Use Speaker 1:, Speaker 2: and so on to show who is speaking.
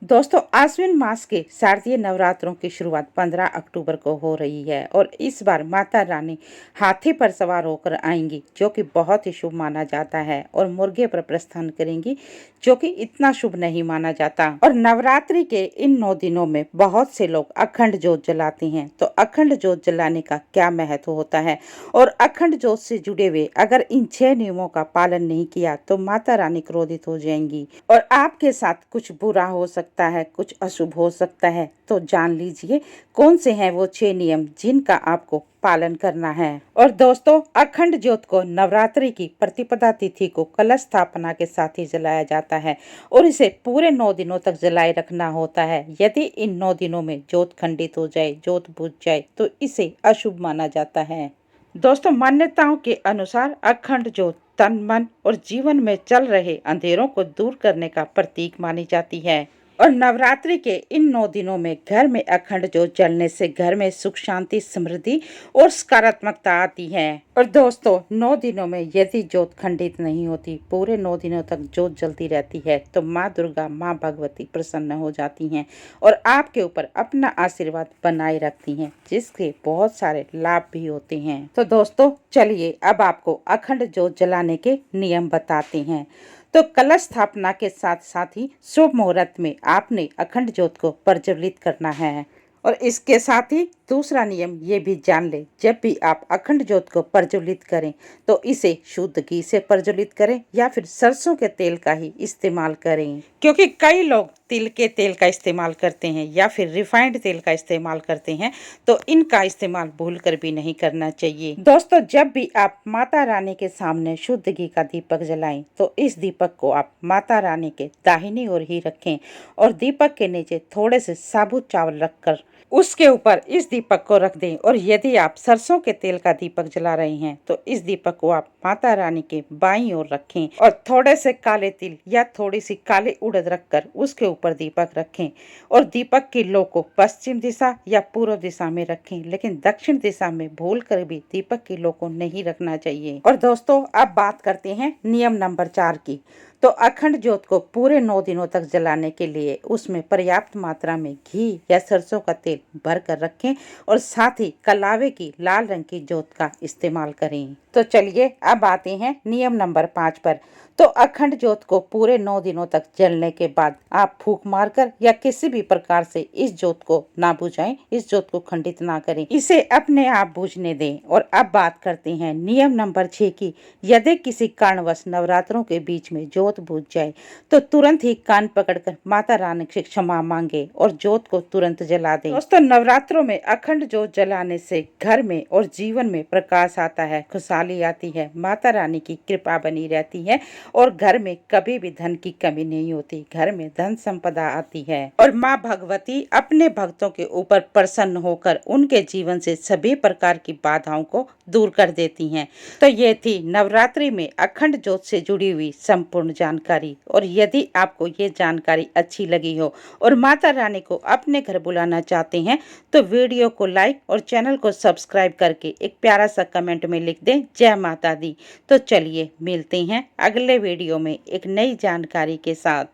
Speaker 1: दोस्तों, आश्विन मास के शारदीय नवरात्रों की शुरुआत 15 अक्टूबर को हो रही है और इस बार माता रानी हाथी पर सवार होकर आएंगी, जो कि बहुत ही शुभ माना जाता है, और मुर्गे पर प्रस्थान करेंगी, जो कि इतना शुभ नहीं माना जाता। और नवरात्रि के इन 9 दिनों में बहुत से लोग अखंड ज्योत जलाते हैं। तो अखंड ज्योत जलाने का क्या महत्व होता है और अखंड ज्योत से जुड़े हुए अगर इन 6 नियमों का पालन नहीं किया तो माता रानी क्रोधित हो जाएंगी और आपके साथ कुछ बुरा हो सकता है, कुछ अशुभ हो सकता है। तो जान लीजिए कौन से हैं वो 6 नियम जिनका आपको पालन करना है। और दोस्तों, अखंड ज्योत को नवरात्रि की प्रतिपदा तिथि को कलश स्थापना के साथ ही जलाया जाता है और इसे पूरे 9 दिनों तक जलाए रखना होता है। यदि इन 9 दिनों में ज्योत खंडित हो जाए, ज्योत बुझ जाए, तो इसे अशुभ माना जाता है। दोस्तों, मान्यताओं के अनुसार अखंड ज्योत तन, मन और जीवन में चल रहे अंधेरों को दूर करने का प्रतीक मानी जाती है। और नवरात्रि के इन 9 दिनों में घर में अखंड ज्योत जलने से घर में सुख, शांति, समृद्धि और सकारात्मकता आती है। और दोस्तों, 9 दिनों में यदि ज्योत खंडित नहीं होती, पूरे 9 दिनों तक ज्योत जलती रहती है, तो माँ दुर्गा, माँ भगवती प्रसन्न हो जाती हैं और आपके ऊपर अपना आशीर्वाद बनाए रखती हैं, जिसके बहुत सारे लाभ भी होते हैं। तो दोस्तों, चलिए अब आपको अखंड ज्योत जलाने के नियम बताते हैं। तो कलश स्थापना के साथ साथ ही शुभ मुहूर्त में आपने अखंड ज्योत को प्रज्वलित करना है। और इसके साथ ही दूसरा नियम ये भी जान ले, जब भी आप अखंड ज्योत को प्रज्वलित करें तो इसे शुद्ध घी से प्रज्वलित करें या फिर सरसों के तेल का ही इस्तेमाल करें, क्योंकि कई लोग तिल के तेल का इस्तेमाल करते हैं या फिर रिफाइंड तेल का इस्तेमाल करते हैं, तो इनका इस्तेमाल भूल कर भी नहीं करना चाहिए। दोस्तों, जब भी आप माता रानी के सामने शुद्ध घी का दीपक जलाएं तो इस दीपक को आप माता रानी के दाहिनी ओर ही रखें और दीपक के नीचे थोड़े से साबुत चावल रखकर उसके ऊपर इस दीपक को रख दें। और यदि आप सरसों के तेल का दीपक जला रहे हैं तो इस दीपक को आप माता रानी के बाईं ओर रखें और थोड़े से काले तिल या थोड़ी सी काले उड़द रखकर उसके ऊपर दीपक रखें और दीपक की लो को पश्चिम दिशा या पूर्व दिशा में रखें, लेकिन दक्षिण दिशा में भूल कर भी दीपक की लो को नहीं रखना चाहिए। और दोस्तों, अब बात करते हैं नियम नंबर 4 की। तो अखंड ज्योत को पूरे 9 दिनों तक जलाने के लिए उसमें पर्याप्त मात्रा में घी या सरसों का तेल भर कर रखें और साथ ही कलावे की लाल रंग की ज्योत का इस्तेमाल करें। तो चलिए अब आते हैं नियम नंबर 5 पर। तो अखंड ज्योत को पूरे 9 दिनों तक जलने के बाद आप फूंक मारकर या किसी भी प्रकार से इस ज्योत को ना बुझाएं, इस ज्योत को खंडित ना करें, इसे अपने आप बुझने दें। और अब बात करते हैं नियम नंबर 6 की। यदि किसी कारणवश नवरात्रों के बीच में ज्योत बुझ जाए तो तुरंत ही कान पकड़कर माता रानी से क्षमा मांगे और ज्योत को तुरंत जला दें। दोस्तों, नवरात्रों में अखंड ज्योत जलाने से घर में और जीवन में प्रकाश आता है, खुशहाली आती है, माता रानी की कृपा बनी रहती है और घर में कभी भी धन की कमी नहीं होती, घर में धन संपदा आती है और माँ भगवती अपने भक्तों के ऊपर प्रसन्न होकर उनके जीवन से सभी प्रकार की बाधाओं को दूर कर देती हैं। तो ये थी नवरात्रि में अखंड ज्योत से जुड़ी हुई संपूर्ण जानकारी। और यदि आपको ये जानकारी अच्छी लगी हो और माता रानी को अपने घर बुलाना चाहते हैं तो वीडियो को लाइक और चैनल को सब्सक्राइब करके एक प्यारा सा कमेंट में लिख दें, जय माता दी। तो चलिए मिलते हैं अगले वीडियो में एक नई जानकारी के साथ।